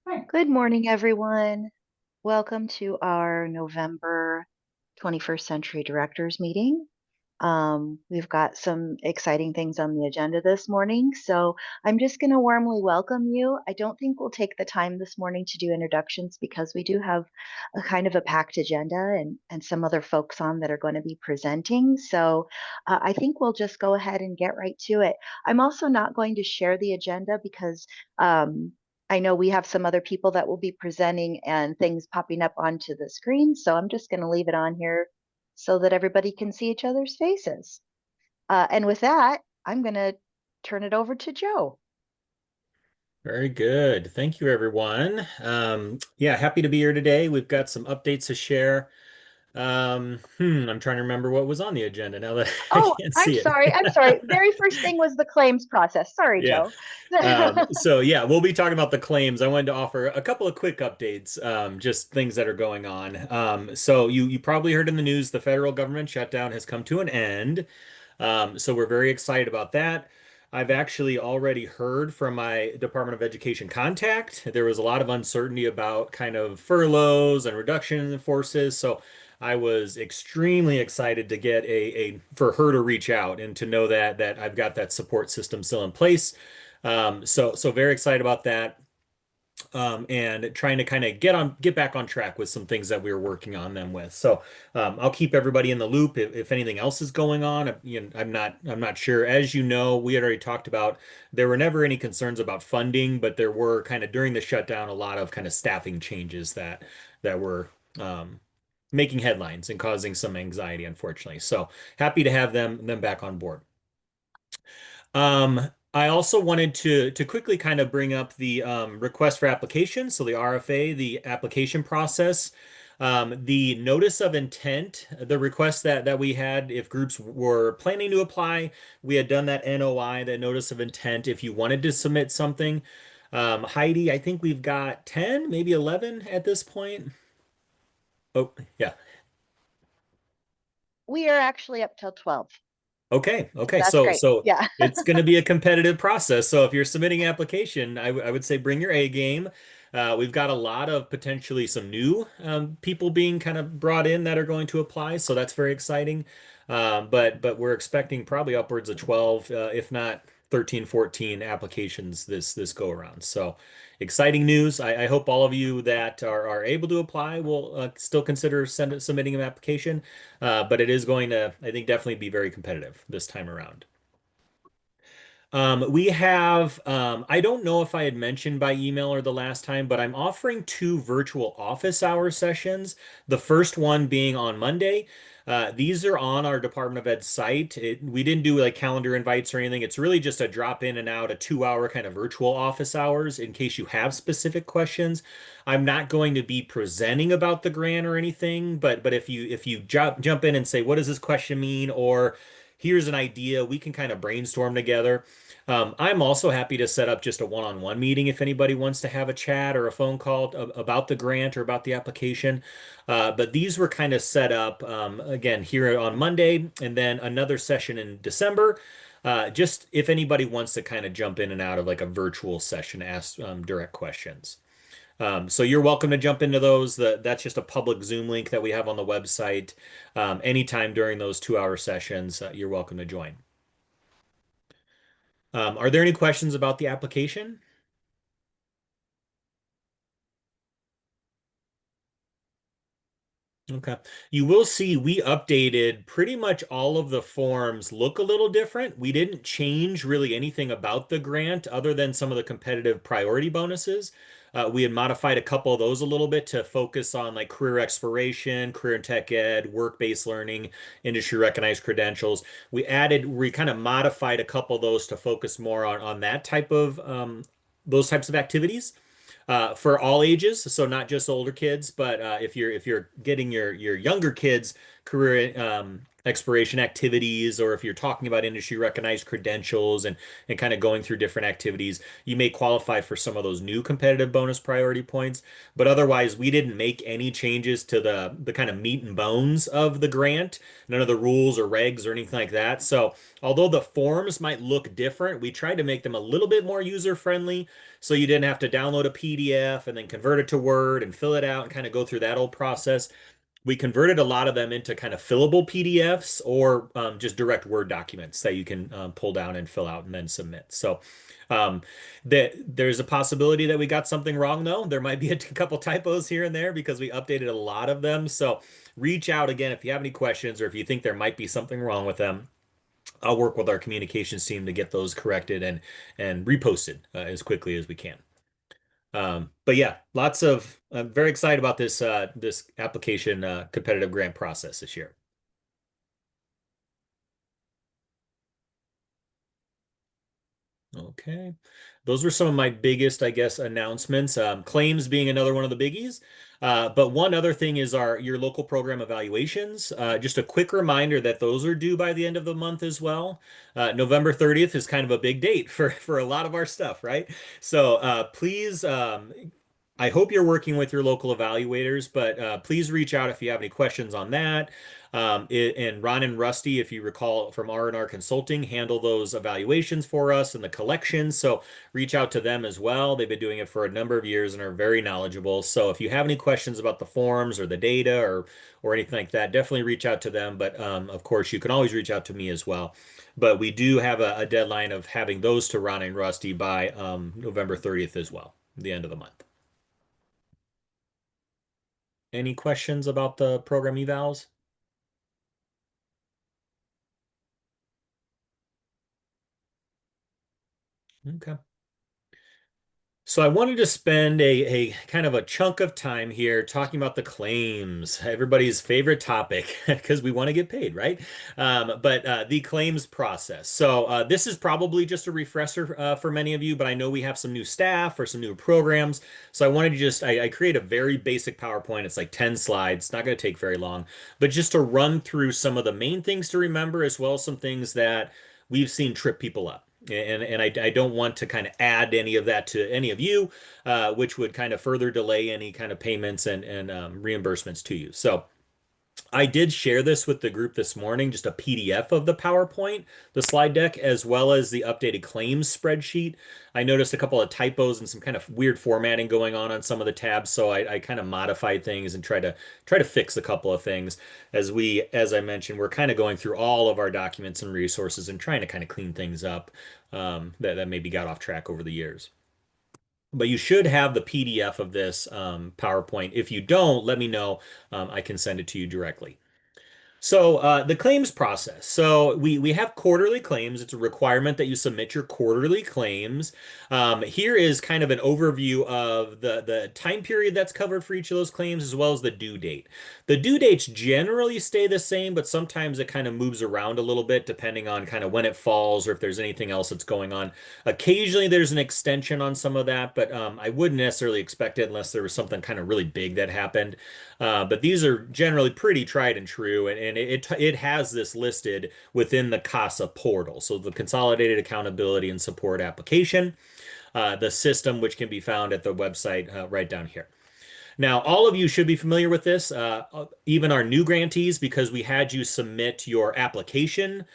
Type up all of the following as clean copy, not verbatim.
Good morning, everyone. Welcome to our November 21st Century Directors meeting. We've got some exciting things on the agenda this morning, so I'm just going to warmly welcome you. I don't think we'll take the time this morning to do introductions because we do have a kind of a packed agenda and some other folks on that are going to be presenting. So I think we'll just go ahead and get right to it. I'm also not going to share the agenda because I know we have some other people that will be presenting and things popping up onto the screen. So I'm just going to leave it on here so that everybody can see each other's faces. And with that, I'm going to turn it over to Joe. Very good. Thank you, everyone. Yeah, happy to be here today. We've got some updates to share. I'm trying to remember what was on the agenda now that I Oh, can't I'm see it. sorry. I'm sorry. Very first thing was the claims process. Sorry, Yeah. Joe. So yeah, we'll be talking about the claims. I wanted to offer a couple of quick updates, just things that are going on. So you probably heard in the news the federal government shutdown has come to an end. So we're very excited about that. I've actually already heard from my Department of Education contact. There was a lot of uncertainty about kind of furloughs and reductions in forces. So I was extremely excited to get a for her to reach out and to know that I've got that support system still in place. So very excited about that. And trying to kind of get back on track with some things that we were working on them with. So I'll keep everybody in the loop if anything else is going on. I'm not sure. As you know, we had already talked about there were never any concerns about funding, but there were kind of during the shutdown a lot of kind of staffing changes that were making headlines and causing some anxiety, unfortunately. So happy to have them back on board. I also wanted to quickly kind of bring up the request for application, so the RFA, the application process, the notice of intent, the request that we had if groups were planning to apply, we had done that NOI, that notice of intent, if you wanted to submit something. Heidi, I think we've got 10, maybe 11 at this point. Oh, yeah. We are actually up till 12. Okay, So okay. that's So great. so Yeah. it's going to be a competitive process. So if you're submitting an application, I would say bring your A game. We've got a lot of potentially some new people being kind of brought in that are going to apply, so that's very exciting. But we're expecting probably upwards of 12, if not 13, 14 applications this go around. So exciting news. I hope all of you that are able to apply will still consider submitting an application. But it is going to, I think, definitely be very competitive this time around. I don't know if I had mentioned by email or the last time, but I'm offering two virtual office hour sessions. The first one being on Monday. These are on our Department of Ed site. We didn't do like calendar invites or anything. It's really just a drop in and out, a 2 hour kind of virtual office hours in case you have specific questions. I'm not going to be presenting about the grant or anything, but if you jump in and say, what does this question mean? Or here's an idea, we can kind of brainstorm together. I'm also happy to set up just a one-on-one meeting if anybody wants to have a chat or a phone call about the grant or about the application. But these were kind of set up again here on Monday and then another session in December. Just if anybody wants to kind of jump in and out of like a virtual session, ask direct questions. So you're welcome to jump into those. That's just a public Zoom link that we have on the website. Anytime during those 2 hour sessions, you're welcome to join. Are there any questions about the application? Okay. You will see we updated pretty much all of the forms look a little different. We didn't change really anything about the grant other than some of the competitive priority bonuses. We had modified a couple of those a little bit to focus on like career exploration, career and tech ed, work-based learning, industry recognized credentials. We kind of modified a couple of those to focus more on that type of those types of activities for all ages, so not just older kids, but if you're getting your younger kids career exploration activities, or if you're talking about industry recognized credentials and kind of going through different activities, you may qualify for some of those new competitive bonus priority points. But otherwise, we didn't make any changes to the kind of meat and bones of the grant, none of the rules or regs or anything like that. So although the forms might look different, we tried to make them a little bit more user friendly so you didn't have to download a PDF and then convert it to Word and fill it out and kind of go through that old process. We converted a lot of them into kind of fillable PDFs or just direct Word documents that you can pull down and fill out and then submit. So um, there's a possibility that we got something wrong, though. There might be a couple typos here and there because we updated a lot of them. So reach out again if you have any questions or if you think there might be something wrong with them. I'll work with our communications team to get those corrected and reposted as quickly as we can. But yeah, lots of I'm very excited about this application competitive grant process this year. Okay. Those were some of my biggest, I guess, announcements. Claims being another one of the biggies. But one other thing is your local program evaluations. Just a quick reminder that those are due by the end of the month as well. November 30th is kind of a big date for a lot of our stuff, right? So please, I hope you're working with your local evaluators, but please reach out if you have any questions on that. And Ron and Rusty, if you recall from R&R Consulting, handle those evaluations for us and the collections. So reach out to them as well. They've been doing it for a number of years and are very knowledgeable. So if you have any questions about the forms or the data or anything like that, definitely reach out to them. But of course, you can always reach out to me as well. But we do have a deadline of having those to Ron and Rusty by November 30th as well, the end of the month. Any questions about the program evals? Okay. So I wanted to spend a kind of a chunk of time here talking about the claims, everybody's favorite topic, because we want to get paid, right? But the claims process. So this is probably just a refresher for many of you, but I know we have some new staff or some new programs. So I wanted to I create a very basic PowerPoint. It's like 10 slides, not going to take very long, but just to run through some of the main things to remember, as well as some things that we've seen trip people up. And I don't want to kind of add any of that to any of you, which would kind of further delay any kind of payments and reimbursements to you. So I did share this with the group this morning, just a PDF of the PowerPoint, the slide deck, as well as the updated claims spreadsheet. I noticed a couple of typos and some kind of weird formatting going on some of the tabs, so I kind of modified things and try to fix a couple of things. As I mentioned, we're kind of going through all of our documents and resources and trying to kind of clean things up that maybe got off track over the years. But you should have the PDF of this PowerPoint. If you don't, let me know. I can send it to you directly. So the claims process. So we have quarterly claims. It's a requirement that you submit your quarterly claims. Here is kind of an overview of the time period that's covered for each of those claims, as well as the due date. The due dates generally stay the same, but sometimes it kind of moves around a little bit depending on kind of when it falls or if there's anything else that's going on. Occasionally there's an extension on some of that, but I wouldn't necessarily expect it unless there was something kind of really big that happened. But these are generally pretty tried and true, and it has this listed within the CASA portal. So the Consolidated Accountability and Support Application, the system which can be found at the website right down here. Now, all of you should be familiar with this, even our new grantees, because we had you submit your application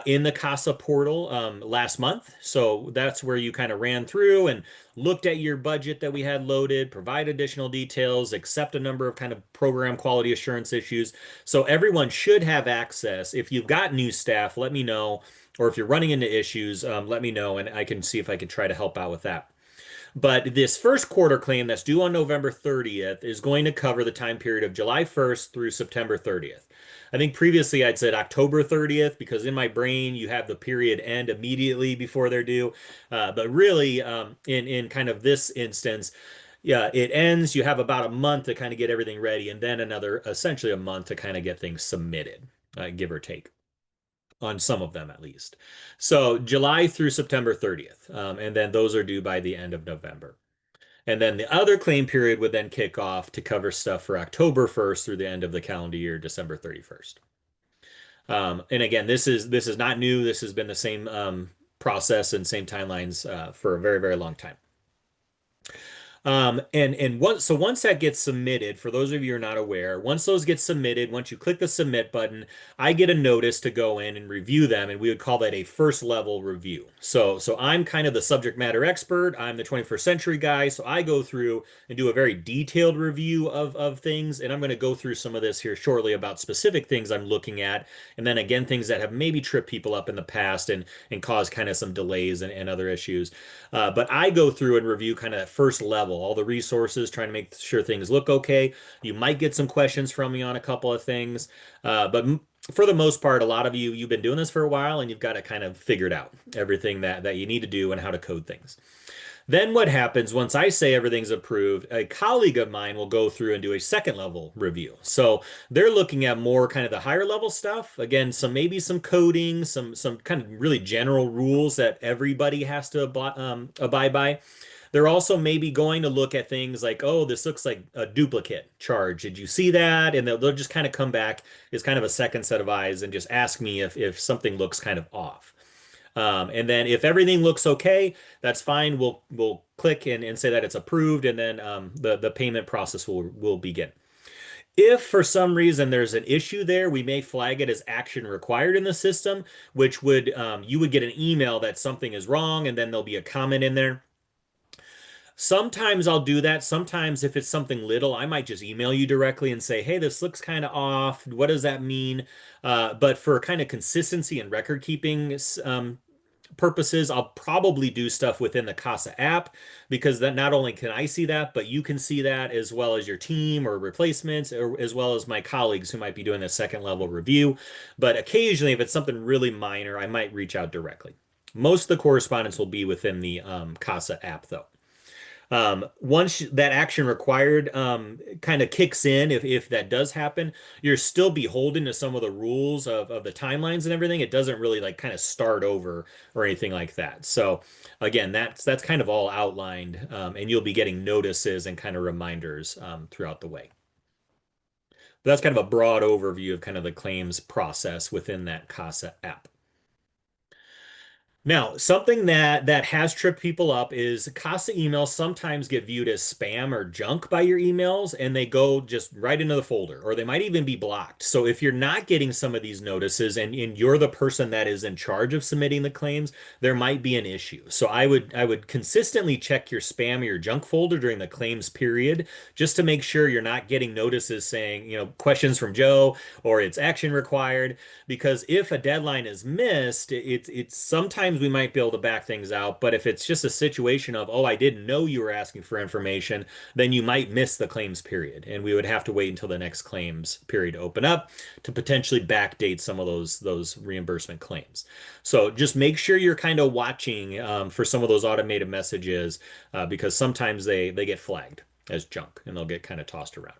in the CASA portal last month. So that's where you kind of ran through and looked at your budget that we had loaded, provide additional details, accept a number of kind of program quality assurance issues. So everyone should have access. If you've got new staff, let me know. Or if you're running into issues, let me know and I can see if I can try to help out with that. But this first quarter claim that's due on November 30th is going to cover the time period of July 1st through September 30th. I think previously I'd said October 30th because in my brain you have the period end immediately before they're due. But really, in kind of this instance, yeah, it ends. You have about a month to kind of get everything ready, and then another essentially a month to kind of get things submitted, give or take on some of them at least. So July through September 30th, and then those are due by the end of November. And then the other claim period would then kick off to cover stuff for October 1st through the end of the calendar year, December 31st. And again, this is not new. This has been the same process and same timelines for a very, very long time. Once that gets submitted, for those of you who are not aware, once those get submitted, once you click the submit button, I get a notice to go in and review them, and we would call that a first level review. So I'm kind of the subject matter expert. I'm the 21st century guy, so I go through and do a very detailed review of things, and I'm going to go through some of this here shortly about specific things I'm looking at, and then again things that have maybe tripped people up in the past and caused kind of some delays and other issues. But I go through and review kind of first level, all the resources, trying to make sure things look okay. You might get some questions from me on a couple of things, but for the most part, a lot of you've been doing this for a while and you've got to kind of figured out everything that you need to do and how to code things. Then what happens once I say everything's approved, a colleague of mine will go through and do a second level review. So they're looking at more kind of the higher level stuff. Again, maybe some coding, some kind of really general rules that everybody has to abide by. They're also maybe going to look at things like, oh, this looks like a duplicate charge. Did you see that? And they'll just kind of come back as kind of a second set of eyes and just ask me if something looks kind of off. And then if everything looks okay, that's fine. We'll click and say that it's approved, and then the payment process will begin. If for some reason there's an issue there, we may flag it as action required in the system, which would you would get an email that something is wrong, and then there'll be a comment in there. Sometimes I'll do that. Sometimes if it's something little, I might just email you directly and say, hey, this looks kind of off. What does that mean? But for kind of consistency and record keeping purposes, I'll probably do stuff within the Casa app because then not only can I see that, but you can see that as well as your team or replacements, or as well as my colleagues who might be doing a second level review. But occasionally, if it's something really minor, I might reach out directly. Most of the correspondence will be within the Casa app, though. Once that action required kind of kicks in, if that does happen, you're still beholden to some of the rules of the timelines and everything. It doesn't really like kind of start over or anything like that. So again, that's kind of all outlined, and you'll be getting notices and kind of reminders throughout the way. But that's kind of a broad overview of kind of the claims process within that Casa app. Now, something that has tripped people up is Casa emails sometimes get viewed as spam or junk by your emails, and they go just right into the folder, or they might even be blocked. So if you're not getting some of these notices and you're the person that is in charge of submitting the claims, there might be an issue. So I would consistently check your spam or your junk folder during the claims period just to make sure you're not getting notices saying, questions from Joe or it's action required. Because if a deadline is missed, it's sometimes we might be able to back things out. But if it's just a situation of, oh, I didn't know you were asking for information, then you might miss the claims period. And we would have to wait until the next claims period to open up to potentially backdate some of those reimbursement claims. So just make sure you're kind of watching for some of those automated messages because sometimes they get flagged as junk and they'll get kind of tossed around.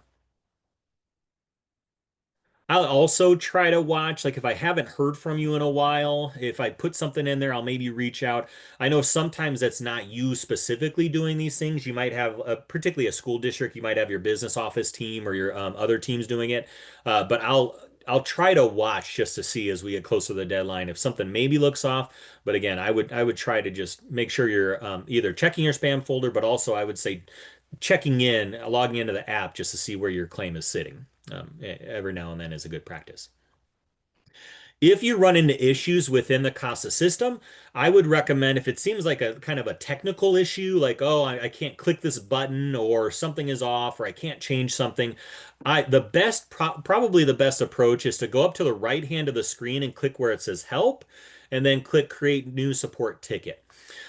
I'll also try to watch, like if I haven't heard from you in a while, if I put something in there, I'll maybe reach out. I know sometimes that's not you specifically doing these things. You might have, particularly a school district, you might have your business office team or your other teams doing it. But I'll try to watch just to see as we get closer to the deadline if something maybe looks off. But again, I would try to just make sure you're either checking your spam folder, but also I would say checking in, logging into the app just to see where your claim is sitting. Every now and then is a good practice. If you run into issues within the Casa system, I would recommend if it seems like a kind of a technical issue, like, oh, I can't click this button or something is off or I can't change something. Probably the best approach is to go up to the right hand of the screen and click where it says help and then click create new support ticket.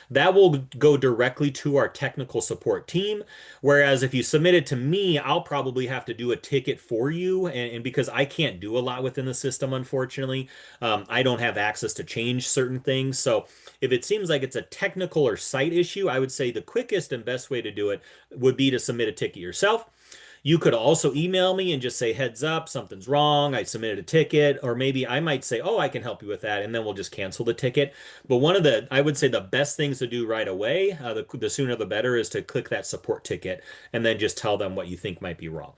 That will go directly to our technical support team. Whereas if you submit it to me, I'll probably have to do a ticket for you. And because I can't do a lot within the system, unfortunately, I don't have access to change certain things. So if it seems like it's a technical or site issue, I would say the quickest and best way to do it would be to submit a ticket yourself. You could also email me and just say, heads up, something's wrong. I submitted a ticket. Or maybe I might say, oh, I can help you with that. And then we'll just cancel the ticket. But I would say the best things to do right away, the sooner the better, is to click that support ticket and then just tell them what you think might be wrong.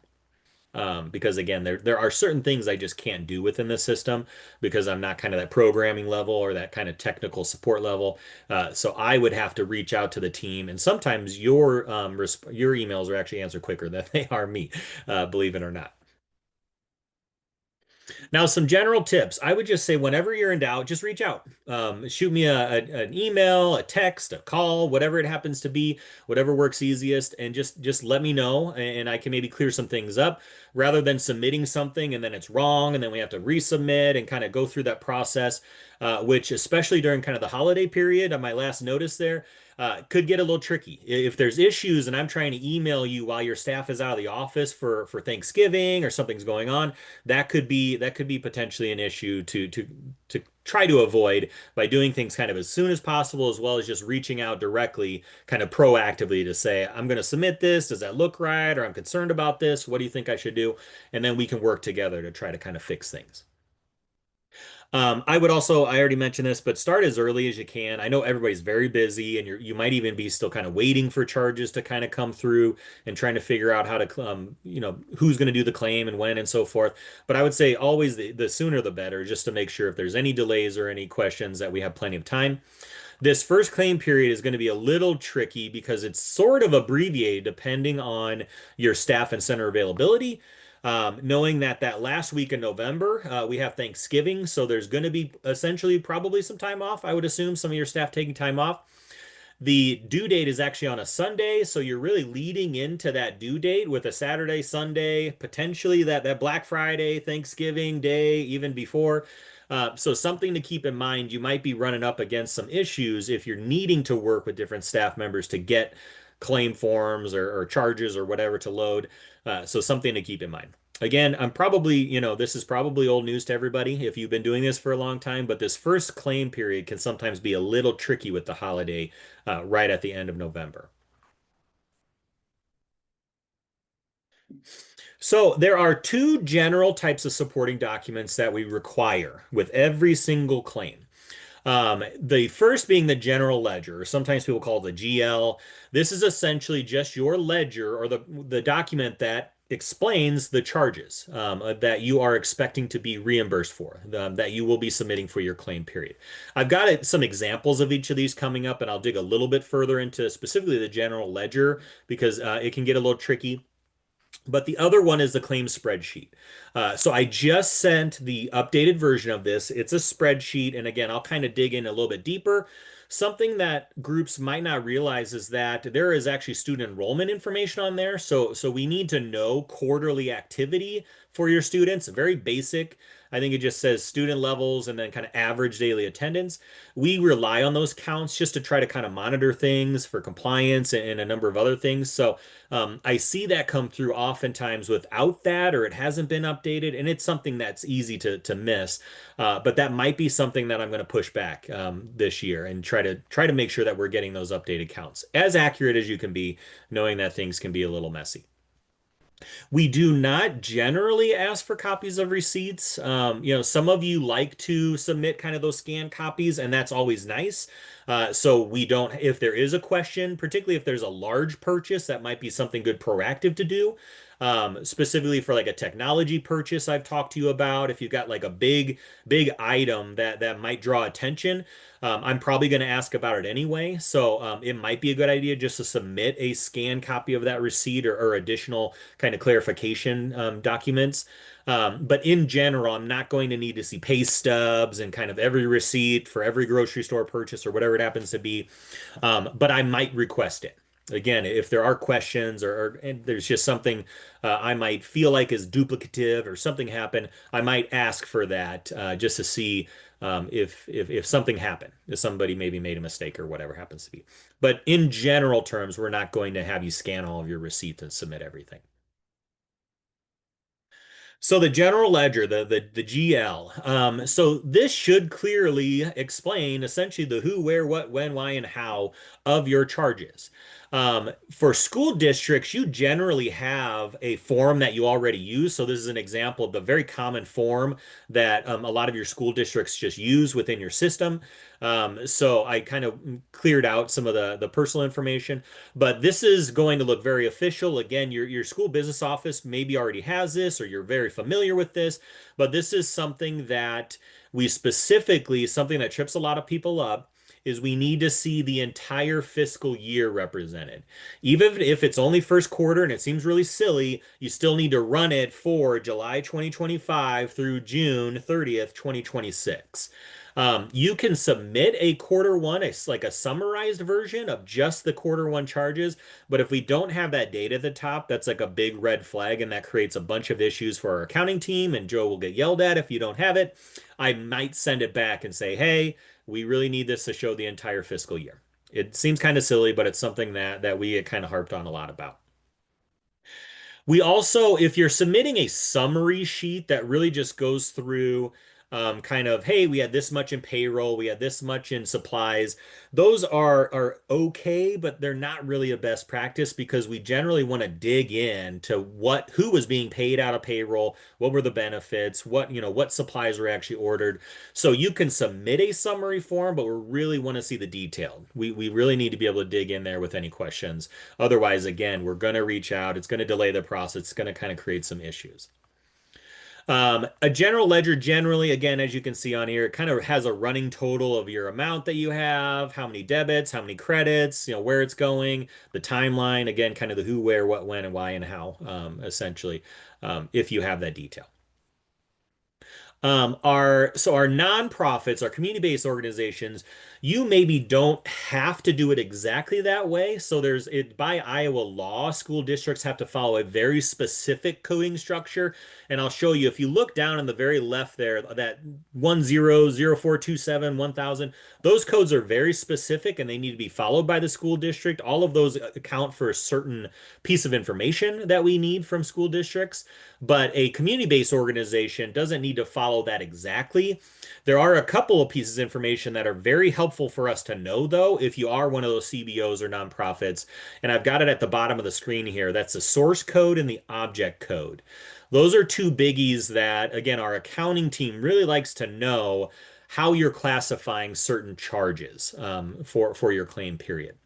Because again, there are certain things I just can't do within the system because I'm not kind of that programming level or that kind of technical support level. So I would have to reach out to the team, and sometimes your emails are actually answered quicker than they are me, believe it or not. Now, some general tips. I would just say whenever you're in doubt, just reach out. Shoot me an email, a text, a call, whatever it happens to be, whatever works easiest, and just let me know, and I can maybe clear some things up rather than submitting something and then it's wrong, and then we have to resubmit and kind of go through that process, which especially during kind of the holiday period, on my last notice there, could get a little tricky. If there's issues and I'm trying to email you while your staff is out of the office for Thanksgiving or something's going on, that could be potentially an issue to try to avoid by doing things kind of as soon as possible, as well as just reaching out directly, kind of proactively to say, I'm going to submit this. Does that look right? Or I'm concerned about this. What do you think I should do? And then we can work together to try to kind of fix things. I would also, I already mentioned this, but start as early as you can. I know everybody's very busy and you might even be still kind of waiting for charges to kind of come through and trying to figure out how to, who's going to do the claim and when and so forth. But I would say always the sooner the better, just to make sure if there's any delays or any questions that we have plenty of time. This first claim period is going to be a little tricky because it's sort of abbreviated depending on your staff and center availability. Knowing that that last week in November, we have Thanksgiving, so there's going to be essentially probably some time off. I would assume some of your staff taking time off. The due date is actually on a Sunday, so you're really leading into that due date with a Saturday, Sunday, potentially that Black Friday, Thanksgiving Day, even before. So something to keep in mind, you might be running up against some issues if you're needing to work with different staff members to get claim forms or charges or whatever to load. So something to keep in mind. Again, I'm probably, this is probably old news to everybody if you've been doing this for a long time, but this first claim period can sometimes be a little tricky with the holiday right at the end of November. So there are two general types of supporting documents that we require with every single claim. The first being the general ledger, or sometimes people call it the GL. This is essentially just your ledger or the document that explains the charges that you are expecting to be reimbursed for, that you will be submitting for your claim period. I've got some examples of each of these coming up, and I'll dig a little bit further into specifically the general ledger because it can get a little tricky. But the other one is the claim spreadsheet. So I just sent the updated version of this. It's a spreadsheet. And again, I'll kind of dig in a little bit deeper. Something that groups might not realize is that there is actually student enrollment information on there. So we need to know quarterly activity for your students, very basic. I think it just says student levels and then kind of average daily attendance. We rely on those counts just to try to kind of monitor things for compliance and a number of other things. So I see that come through oftentimes without that, or it hasn't been updated, and it's something that's easy to miss. But that might be something that I'm going to push back this year and try to make sure that we're getting those updated counts as accurate as you can be, knowing that things can be a little messy. We do not generally ask for copies of receipts. Some of you like to submit kind of those scanned copies, and that's always nice. So we don't, if there is a question, particularly if there's a large purchase, that might be something good proactive to do. Specifically for like a technology purchase I've talked to you about, if you've got like a big item that might draw attention, I'm probably going to ask about it anyway. So it might be a good idea just to submit a scanned copy of that receipt or additional kind of clarification documents. But in general, I'm not going to need to see pay stubs and kind of every receipt for every grocery store purchase or whatever it happens to be. But I might request it. Again, if there are questions and there's just something I might feel like is duplicative or something happened, I might ask for that just to see if something happened, if somebody maybe made a mistake or whatever happens to be. But in general terms, we're not going to have you scan all of your receipts and submit everything. So the general ledger, the GL. So this should clearly explain essentially the who, where, what, when, why, and how of your charges. For school districts, you generally have a form that you already use. So this is an example of the very common form that a lot of your school districts just use within your system. So I kind of cleared out some of the personal information, but this is going to look very official. Again, your school business office maybe already has this, or you're very familiar with this, but this is something that we specifically, something that trips a lot of people up, is we need to see the entire fiscal year represented. Even if it's only first quarter and it seems really silly, you still need to run it for July 2025 through June 30th, 2026. You can submit a quarter one, like a summarized version of just the quarter one charges. But if we don't have that data at the top, that's like a big red flag, and that creates a bunch of issues for our accounting team. And Joe will get yelled at if you don't have it. I might send it back and say, hey, we really need this to show the entire fiscal year. It seems kind of silly, but it's something that we kind of harped on a lot about. We also, if you're submitting a summary sheet that really just goes through kind of, hey, we had this much in payroll, we had this much in supplies, those are okay, but they're not really a best practice because we generally want to dig in to who was being paid out of payroll, what were the benefits, what supplies were actually ordered. So you can submit a summary form, but we really want to see the detail. We really need to be able to dig in there with any questions. Otherwise, again, we're going to reach out. It's going to delay the process. It's going to kind of create some issues. A general ledger generally, again, as you can see on here, it kind of has a running total of your amount that you have, how many debits, how many credits, where it's going, the timeline, again, kind of the who, where, what, when, and why, and how, essentially, if you have that detail. Our nonprofits, our community-based organizations, you maybe don't have to do it exactly that way. So there's it by Iowa law, school districts have to follow a very specific coding structure. And I'll show you if you look down on the very left there, that 100427 1000, those codes are very specific and they need to be followed by the school district. All of those account for a certain piece of information that we need from school districts. But a community-based organization doesn't need to follow that exactly. There are a couple of pieces of information that are very helpful for us to know, though, if you are one of those CBOs or nonprofits. And I've got it at the bottom of the screen here. That's the source code and the object code. Those are two biggies that, again, our accounting team really likes to know how you're classifying certain charges for your claim period.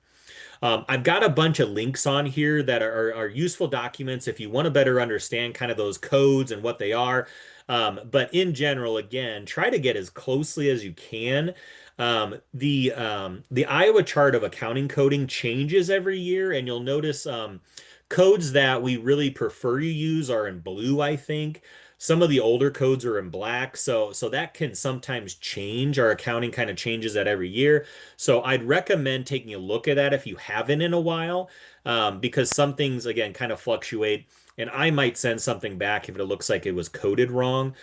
I've got a bunch of links on here that are useful documents if you want to better understand kind of those codes and what they are. But in general, again, try to get as closely as you can. The Iowa chart of accounting coding changes every year, and you'll notice codes that we really prefer you use are in blue, I think. Some of the older codes are in black, so that can sometimes change. Our accounting kind of changes that every year. So I'd recommend taking a look at that if you haven't in a while, because some things, again, kind of fluctuate. And I might send something back if it looks like it was coded wrong,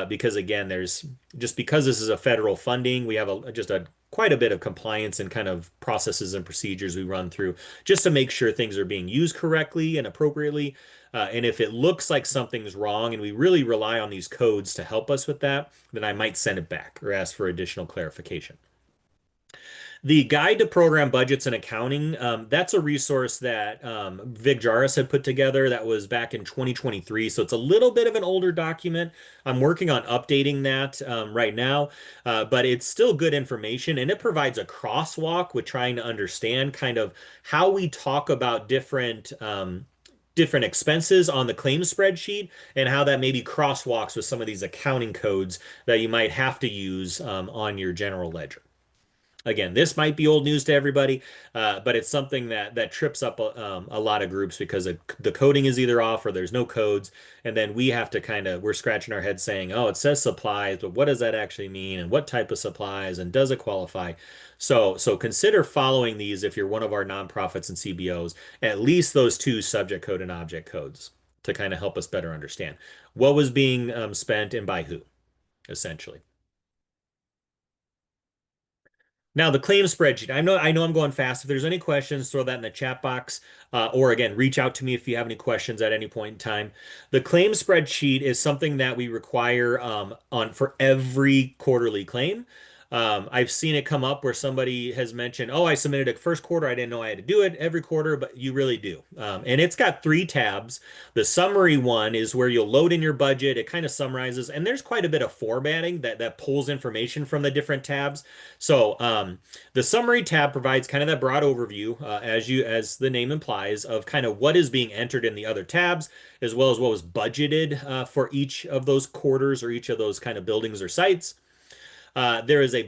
because again, because this is a federal funding, we have just a quite a bit of compliance and kind of processes and procedures we run through just to make sure things are being used correctly and appropriately. And if it looks like something's wrong and we really rely on these codes to help us with that, then I might send it back or ask for additional clarification. The Guide to Program Budgets and Accounting, that's a resource that Vig Jaris had put together that was back in 2023. So it's a little bit of an older document. I'm working on updating that right now, but it's still good information and it provides a crosswalk with trying to understand kind of how we talk about different expenses on the claim spreadsheet and how that maybe crosswalks with some of these accounting codes that you might have to use on your general ledger. Again, this might be old news to everybody, but it's something that trips up a lot of groups because the coding is either off or there's no codes, and then we have to we're scratching our head saying, "Oh, it says supplies, but what does that actually mean? And what type of supplies? And does it qualify?" So consider following these if you're one of our nonprofits and CBOs, at least those two subject code and object codes to kind of help us better understand what was being spent and by who, essentially. Now the claim spreadsheet. I know I'm going fast. If there's any questions, throw that in the chat box, or again, reach out to me if you have any questions at any point in time. The claim spreadsheet is something that we require on for every quarterly claim. I've seen it come up where somebody has mentioned, "Oh, I submitted it first quarter. I didn't know I had to do it every quarter," but you really do. And it's got three tabs. The summary one is where you'll load in your budget. It kind of summarizes, and there's quite a bit of formatting that pulls information from the different tabs. So the summary tab provides kind of that broad overview, as the name implies, of kind of what is being entered in the other tabs, as well as what was budgeted for each of those quarters or each of those kind of buildings or sites. There is a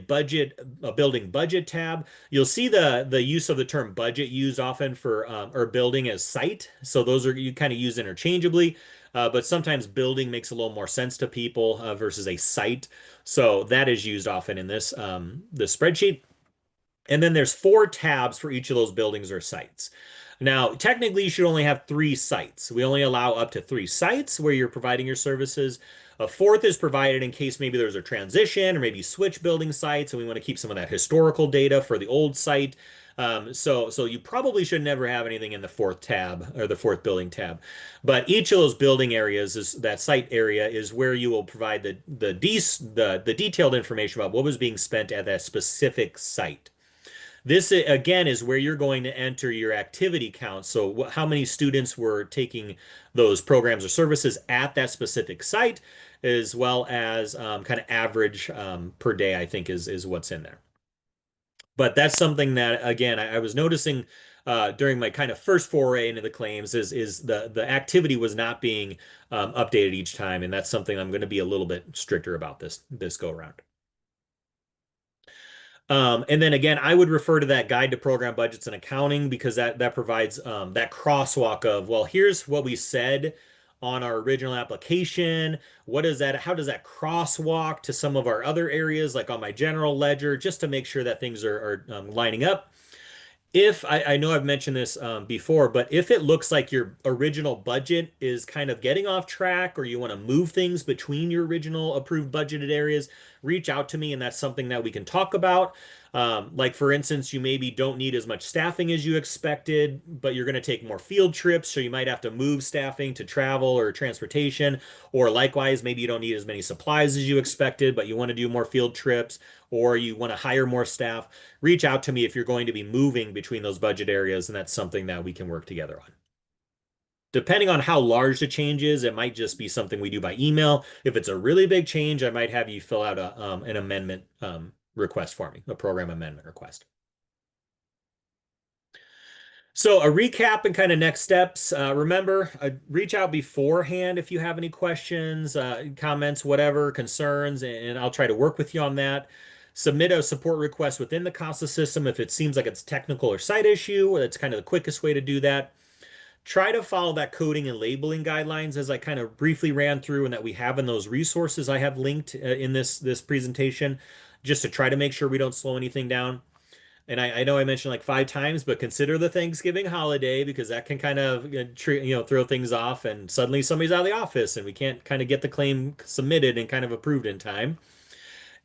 building budget tab. You'll see the use of the term budget used often for or building as site. So those are you kind of use interchangeably, but sometimes building makes a little more sense to people versus a site. So that is used often in this spreadsheet. And then there's four tabs for each of those buildings or sites. Now, technically, you should only have three sites. We only allow up to three sites where you're providing your services. A fourth is provided in case maybe there's a transition or maybe switch building sites, and we want to keep some of that historical data for the old site. So you probably should never have anything in the fourth tab or the fourth building tab. But each of those building areas is that site area is where you will provide the detailed information about what was being spent at that specific site. This again is where you're going to enter your activity count. So how many students were taking those programs or services at that specific site, as well as kind of average per day, I think is what's in there. But that's something that again I was noticing during my kind of first foray into the claims is the activity was not being updated each time, and that's something I'm going to be a little bit stricter about this go around. And then again, I would refer to that guide to program budgets and accounting because that provides that crosswalk of, well, here's what we said on our original application. What is that? How does that crosswalk to some of our other areas, like on my general ledger, just to make sure that things are lining up. If I know I've mentioned this before, but if it looks like your original budget is kind of getting off track or you want to move things between your original approved budgeted areas, reach out to me and that's something that we can talk about. Like for instance, you maybe don't need as much staffing as you expected, but you're going to take more field trips, so you might have to move staffing to travel or transportation. Or likewise, maybe you don't need as many supplies as you expected, but you want to do more field trips or you want to hire more staff. Reach out to me if you're going to be moving between those budget areas, and that's something that we can work together on. Depending on how large the change is, it might just be something we do by email. If it's a really big change, I might have you fill out an amendment request for me, a program amendment request. So a recap and kind of next steps. Remember, reach out beforehand if you have any questions, comments, whatever, concerns, and I'll try to work with you on that. Submit a support request within the CASA system if it seems like it's technical or site issue. That's kind of the quickest way to do that. Try to follow that coding and labeling guidelines as I kind of briefly ran through and that we have in those resources I have linked in this presentation, just to try to make sure we don't slow anything down. And I know I mentioned like 5 times, but consider the Thanksgiving holiday because that can kind of throw things off, and suddenly somebody's out of the office and we can't kind of get the claim submitted and kind of approved in time.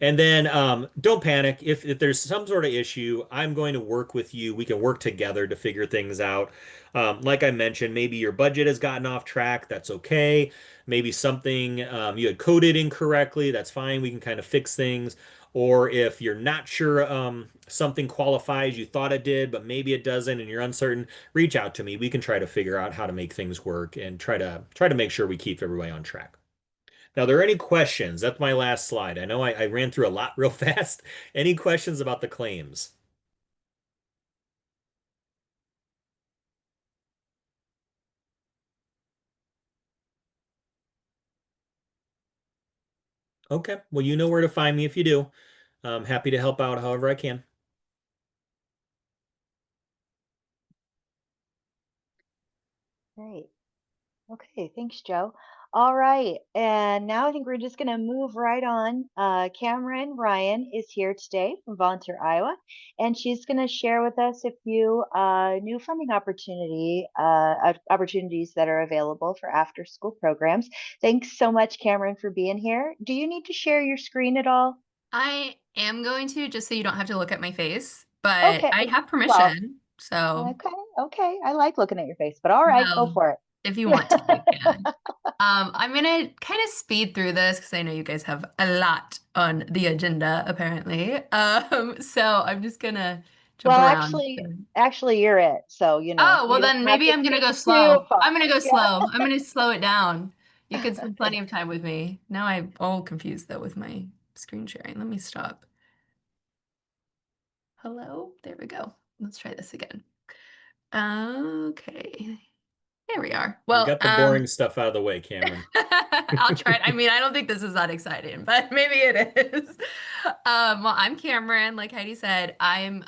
And then don't panic. If there's some sort of issue, I'm going to work with you. We can work together to figure things out. Like I mentioned, maybe your budget has gotten off track. That's okay. Maybe something you had coded incorrectly. That's fine. We can kind of fix things. Or if you're not sure something qualifies, you thought it did, but maybe it doesn't, and you're uncertain, reach out to me. We can try to figure out how to make things work and try to make sure we keep everybody on track. Now, are there any questions? That's my last slide. I know I ran through a lot real fast. Any questions about the claims? Okay, well, you know where to find me if you do. I'm happy to help out however I can. Great. Okay, thanks, Joe. All right, and now I think we're just going to move right on. Cameron Ryan is here today from Volunteer Iowa, and she's going to share with us a few new funding opportunities that are available for after-school programs. Thanks so much, Cameron, for being here. Do you need to share your screen at all? I am going to, just so you don't have to look at my face, but Okay, I have well, permission. So, okay, okay. I like looking at your face, but all right, go well, for if you want to, you it. can. I'm gonna kind of speed through this because I know you guys have a lot on the agenda, apparently. So I'm just gonna jump Well, around. actually, you're it. So, Oh, well you don't then have maybe to I'm gonna speak go too slow. far. I'm gonna go Yeah. slow. I'm gonna slow it down. You can spend plenty of time with me. Now I'm all confused though with my screen sharing. Let me stop. Hello? There we go. Let's try this again. Okay. There we are. You Well, got the boring stuff out of the way, Cameron. I'll try it. I mean, I don't think this is that exciting, but maybe it is. Well, I'm Cameron. Like Heidi said, I'm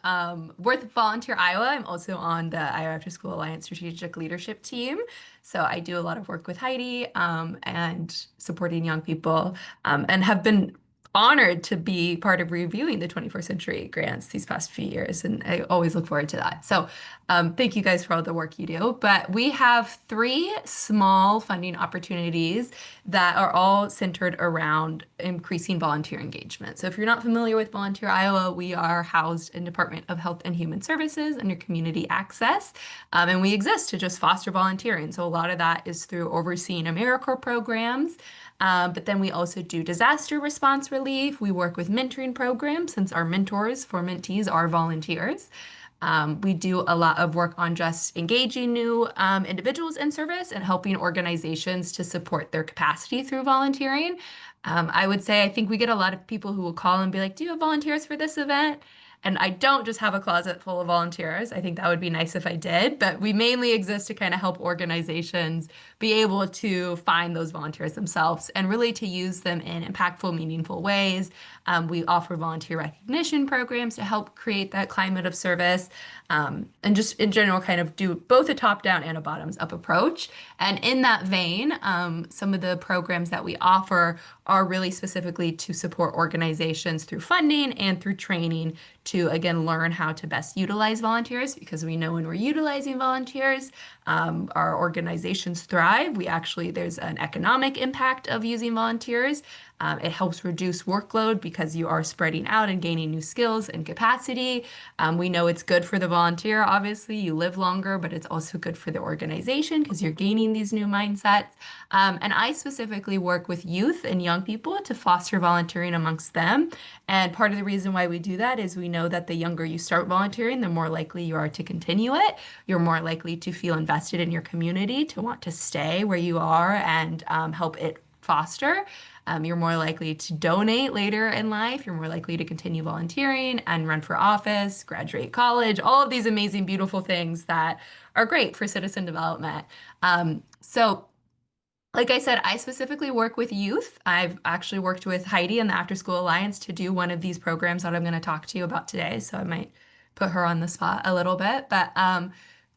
with Volunteer Iowa. I'm also on the Iowa After School Alliance Strategic Leadership Team. So I do a lot of work with Heidi and supporting young people and have been honored to be part of reviewing the 21st Century grants these past few years. And I always look forward to that. So thank you guys for all the work you do. But we have three small funding opportunities that are all centered around increasing volunteer engagement. So if you're not familiar with Volunteer Iowa, we are housed in Department of Health and Human Services under Community Access. And we exist to just foster volunteering. So a lot of that is through overseeing AmeriCorps programs. But then we also do disaster response relief. We work with mentoring programs since our mentors for mentees are volunteers. We do a lot of work on just engaging new individuals in service and helping organizations to support their capacity through volunteering. I would say I think we get a lot of people who will call and be like, "Do you have volunteers for this event?" And I don't just have a closet full of volunteers. I think that would be nice if I did, but we mainly exist to kind of help organizations be able to find those volunteers themselves and really to use them in impactful, meaningful ways. We offer volunteer recognition programs to help create that climate of service, and just in general, kind of do both a top-down and a bottoms-up approach. And in that vein, some of the programs that we offer are really specifically to support organizations through funding and through training to, again, learn how to best utilize volunteers because we know when we're utilizing volunteers, our organizations thrive. There's an economic impact of using volunteers. It helps reduce workload because you are spreading out and gaining new skills and capacity. We know it's good for the volunteer, obviously, you live longer, but it's also good for the organization because you're gaining these new mindsets. And I specifically work with youth and young people to foster volunteering amongst them. And part of the reason why we do that is we know that the younger you start volunteering, the more likely you are to continue it. You're more likely to feel invested in your community, to want to stay where you are and help it foster. You're more likely to donate later in life. You're more likely to continue volunteering and run for office, graduate college, all of these amazing, beautiful things that are great for citizen development. So like I said, I specifically work with youth. I've actually worked with Heidi and the After School Alliance to do one of these programs that I'm going to talk to you about today. So I might put her on the spot a little bit. But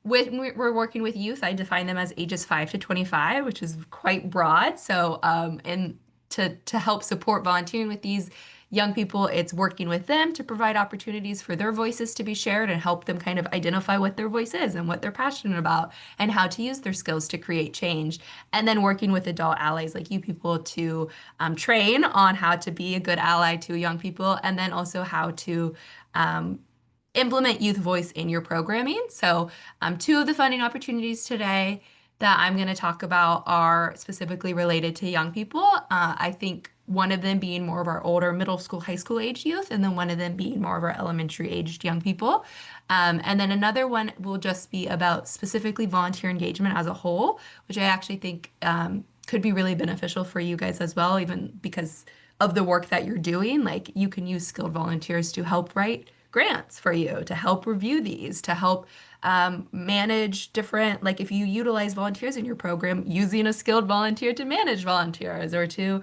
when we're working with youth, I define them as ages 5 to 25, which is quite broad. So and to help support volunteering with these young people, it's working with them to provide opportunities for their voices to be shared and help them kind of identify what their voice is and what they're passionate about and how to use their skills to create change. And then working with adult allies like you people to train on how to be a good ally to young people and then also how to um, implement youth voice in your programming. So, two of the funding opportunities today that I'm going to talk about are specifically related to young people. I think one of them being more of our older middle school, high school age youth, and then one of them being more of our elementary aged young people. And then another one will just be about specifically volunteer engagement as a whole, which I actually think could be really beneficial for you guys as well, even because of the work that you're doing. Like you can use skilled volunteers to help write grants for you, to help review these, to help manage different, like if you utilize volunteers in your program, using a skilled volunteer to manage volunteers or to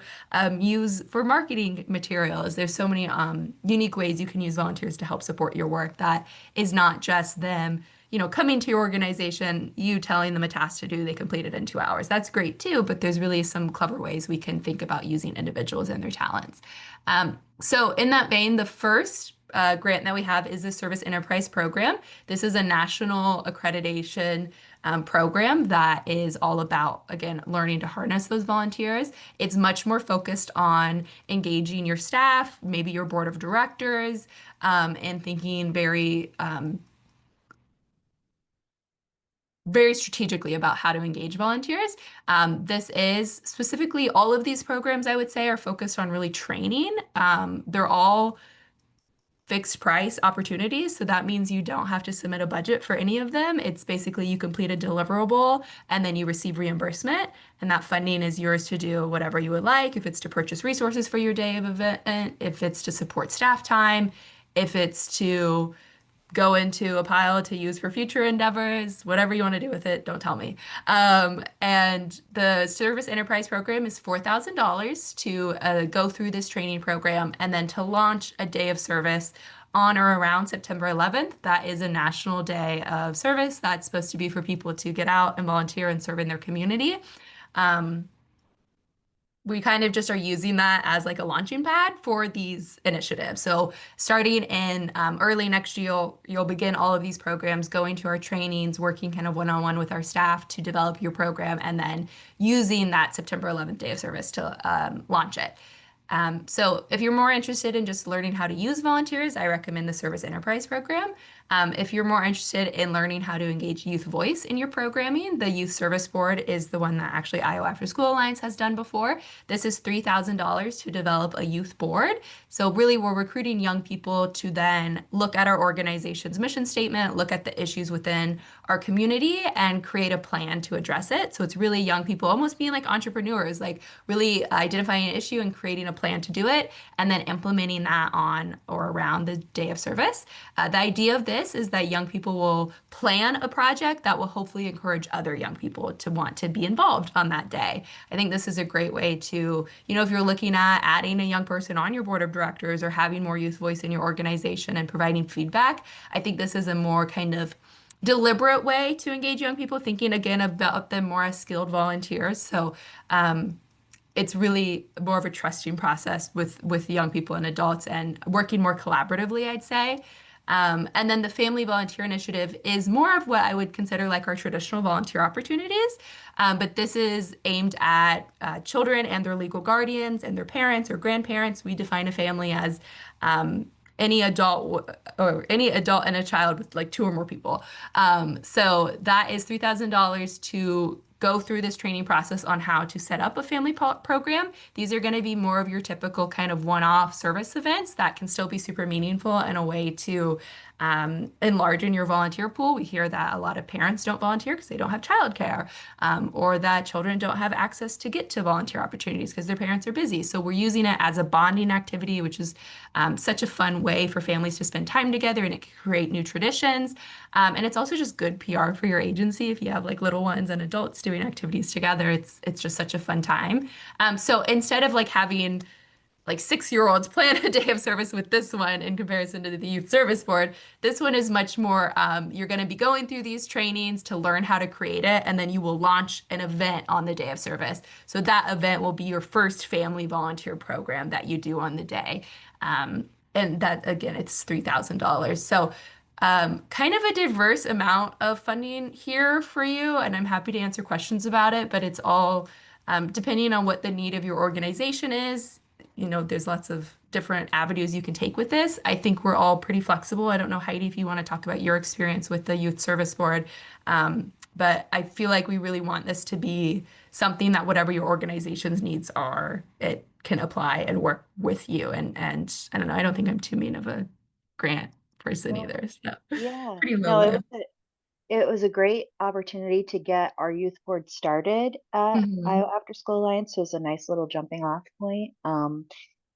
use for marketing materials. There's so many unique ways you can use volunteers to help support your work that is not just them, coming to your organization, you telling them a task to do, they complete it in 2 hours. That's great too, but there's really some clever ways we can think about using individuals and their talents. So in that vein, the first grant that we have is the Service Enterprise Program. This is a national accreditation program that is all about, again, learning to harness those volunteers. It's much more focused on engaging your staff, maybe your board of directors, and thinking very very strategically about how to engage volunteers. This is specifically all of these programs, I would say, are focused on really training. They're all fixed price opportunities. So that means you don't have to submit a budget for any of them. It's basically you complete a deliverable and then you receive reimbursement. And that funding is yours to do whatever you would like. If it's to purchase resources for your day of event, if it's to support staff time, if it's to go into a pile to use for future endeavors, whatever you want to do with it, don't tell me. And the Service Enterprise Program is $4,000 to go through this training program and then to launch a day of service on or around September 11th. That is a national day of service that's supposed to be for people to get out and volunteer and serve in their community. We kind of just are using that as like a launching pad for these initiatives. So starting in early next year, you'll begin all of these programs, going to our trainings, working kind of one-on-one with our staff to develop your program, and then using that September 11th day of service to launch it. So if you're more interested in just learning how to use volunteers, I recommend the Service Enterprise Program. If you're more interested in learning how to engage youth voice in your programming, the Youth Service Board is the one that actually Iowa After School Alliance has done before. This is $3,000 to develop a youth board. So really we're recruiting young people to then look at our organization's mission statement, look at the issues within our community and create a plan to address it. So it's really young people almost being like entrepreneurs, like really identifying an issue and creating a plan to do it and then implementing that on or around the day of service. The idea of this is that young people will plan a project that will hopefully encourage other young people to want to be involved on that day. I think this is a great way to, if you're looking at adding a young person on your board of directors or having more youth voice in your organization and providing feedback, I think this is a more kind of deliberate way to engage young people, thinking again about them more as skilled volunteers. So it's really more of a trusting process with young people and adults and working more collaboratively, I'd say. And then the Family Volunteer Initiative is more of what I would consider like our traditional volunteer opportunities. But this is aimed at children and their legal guardians and their parents or grandparents. We define a family as any adult and a child with like 2 or more people. So that is $3,000 to go through this training process on how to set up a family program. These are going to be more of your typical kind of one-off service events that can still be super meaningful and a way to enlarge in your volunteer pool. We hear that a lot of parents don't volunteer because they don't have childcare, or that children don't have access to get to volunteer opportunities because their parents are busy. So we're using it as a bonding activity, which is such a fun way for families to spend time together, and it can create new traditions. And it's also just good PR for your agency if you have like little ones and adults doing activities together. It's just such a fun time. So instead of like having like 6-year-olds plan a day of service with this one in comparison to the Youth Service Board, this one is much more, you're going to be going through these trainings to learn how to create it, and then you will launch an event on the day of service. So that event will be your first family volunteer program that you do on the day. And that, again, it's $3,000. So kind of a diverse amount of funding here for you, and I'm happy to answer questions about it, but it's all depending on what the need of your organization is. There's lots of different avenues you can take with this. I think we're all pretty flexible. I don't know, Heidi, if you want to talk about your experience with the Youth Service Board, but I feel like we really want this to be something that whatever your organization's needs are, it can apply and work with you. And I don't know, I don't think I'm too mean of a grant person either. So Yeah, pretty no, low live. it was a great opportunity to get our youth board started at Mhm. Iowa After School Alliance. So it was a nice little jumping off point.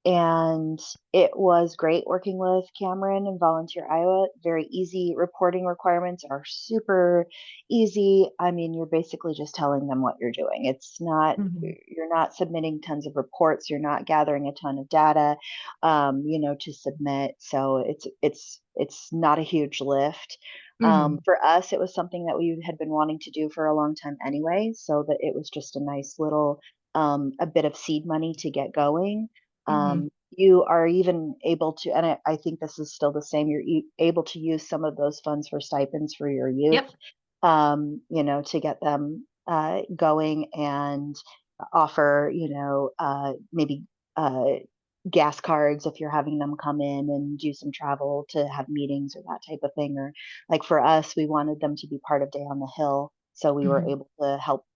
And it was great working with Cameron and Volunteer Iowa. Very easy. Reporting requirements are super easy. I mean, you're basically just telling them what you're doing. It's not, Mhm. you're not submitting tons of reports. You're not gathering a ton of data, to submit. So it's not a huge lift. Mhm. For us, it was something that we had been wanting to do for a long time anyway, so that it was just a nice little, a bit of seed money to get going. Mhm. You are even able to, and I think this is still the same, you're able to use some of those funds for stipends for your youth, Yep. to get them going and offer, maybe uh, gas cards if you're having them come in and do some travel to have meetings or that type of thing. Or like for us, we wanted them to be part of Day on the Hill So we were Mhm. able to help,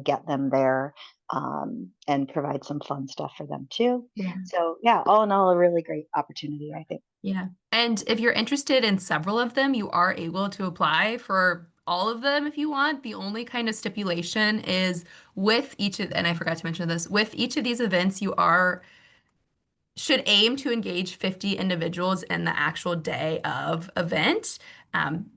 get them there, and provide some fun stuff for them too. Yeah. So yeah, all in all, a really great opportunity, I think. Yeah. And if you're interested in several of them, you are able to apply for all of them if you want. The only kind of stipulation is with each of, and I forgot to mention this, with each of these events, you are should aim to engage 50 individuals in the actual day of event. Um,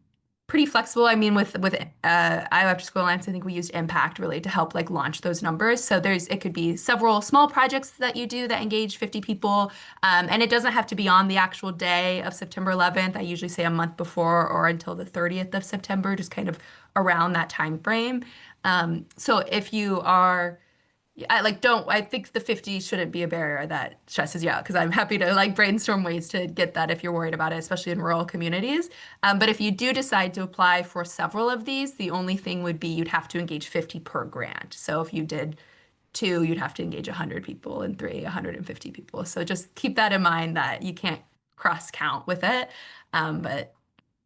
Pretty flexible. I mean, with Iowa After School Alliance, I think we used Impact really to help like launch those numbers. So it could be several small projects that you do that engage 50 people, and it doesn't have to be on the actual day of September 11th. I usually say a month before or until the 30th of September, just kind of around that time frame. So if you are yeah, I think the 50 shouldn't be a barrier that stresses you out because I'm happy to like brainstorm ways to get that if you're worried about it, especially in rural communities. But if you do decide to apply for several of these, the only thing would be you'd have to engage 50 per grant. So if you did two, you'd have to engage 100 people, and three, 150 people. So just keep that in mind that you can't cross count with it. But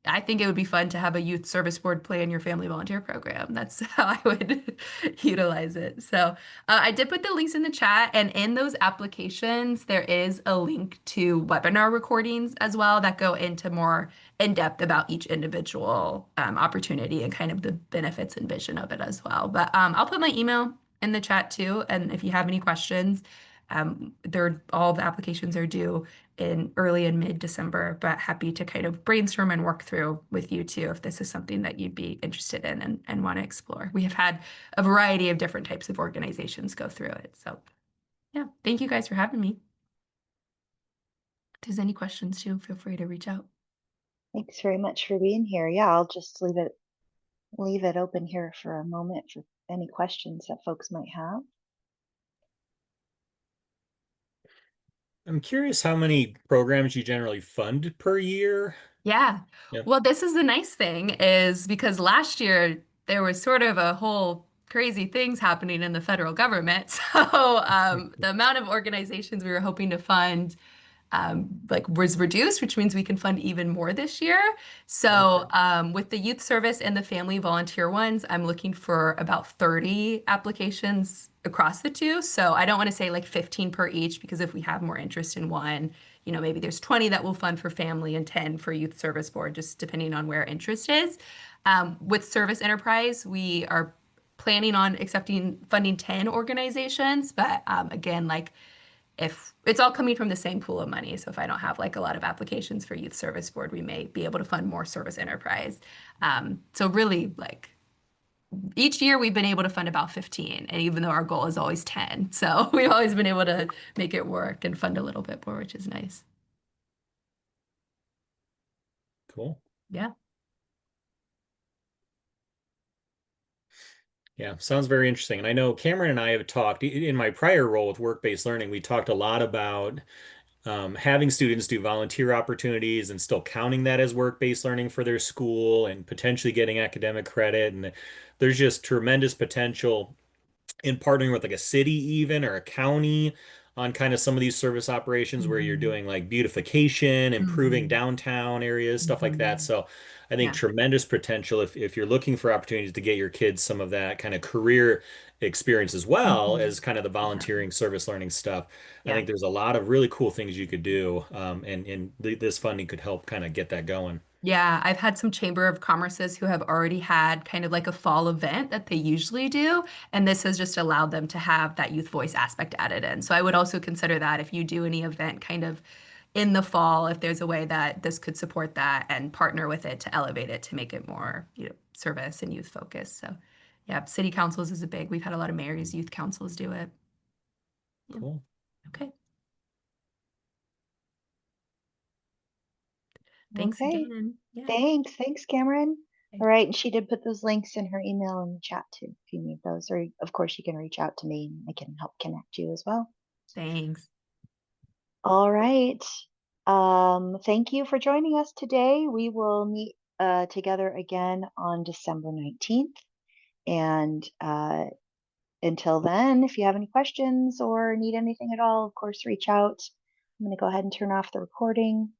I think it would be fun to have a youth service board play in your family volunteer program. That's how I would utilize it. So I did put the links in the chat, and in those applications, there is a link to webinar recordings as well that go into more in depth about each individual opportunity and kind of the benefits and vision of it as well. But I'll put my email in the chat too, and if you have any questions, all the applications are due in early and mid-December, but happy to kind of brainstorm and work through with you too if this is something that you'd be interested in and want to explore. We have had a variety of different types of organizations go through it. So yeah, thank you guys for having me. If there's any questions too, feel free to reach out. Thanks very much for being here. Yeah, I'll just leave it open here for a moment for any questions that folks might have. I'm curious how many programs you generally fund per year. Yeah. Yep. Well, this is the nice thing is because last year there was sort of a whole crazy things happening in the federal government. So the amount of organizations we were hoping to fund like was reduced, which means we can fund even more this year. So Okay. with the youth service and the family volunteer ones, I'm looking for about 30 applications across the two. So I don't want to say like 15 per each because if we have more interest in one, maybe there's 20 that we'll fund for family and 10 for youth service board, just depending on where interest is. With Service Enterprise, we are planning on accepting funding 10 organizations, but again, like if it's all coming from the same pool of money. So if I don't have like a lot of applications for youth service board, we may be able to fund more service enterprise. So really like each year we've been able to fund about 15, and even though our goal is always 10. So we've always been able to make it work and fund a little bit more, which is nice. Cool. Yeah. Yeah, sounds very interesting. And I know Cameron and I have talked in my prior role with work-based learning, we talked a lot about having students do volunteer opportunities and still counting that as work-based learning for their school and potentially getting academic credit. And there's just tremendous potential in partnering with like a city even or a county on kind of some of these service operations where you're Mhm. doing like beautification, improving Mhm. downtown areas, stuff like that. Mhm. So I think Yeah. tremendous potential if you're looking for opportunities to get your kids some of that kind of career experience as well Mhm. as kind of the Definitely. volunteering service learning stuff. I Yeah. think there's a lot of really cool things you could do, this funding could help kind of get that going. Yeah, I've had some Chamber of Commerces who have already had kind of like a fall event that they usually do, and this has just allowed them to have that youth voice aspect added in. So I would also consider that if you do any event kind of in the fall, if there's a way that this could support that and partner with it to elevate it to make it more, service and youth focused. So yeah, city councils is a big, we've had a lot of mayors, youth councils do it. Yeah. Cool. Okay. Thanks Okay. again. Yeah. Thanks, Cameron. Okay. All right, and she did put those links in her email in the chat too, if you need those. Or of course, you can reach out to me and I can help connect you as well. Thanks. All right. Thank you for joining us today. We will meet together again on December 19th. And until then, if you have any questions or need anything at all, of course, reach out. I'm going to go ahead and turn off the recording.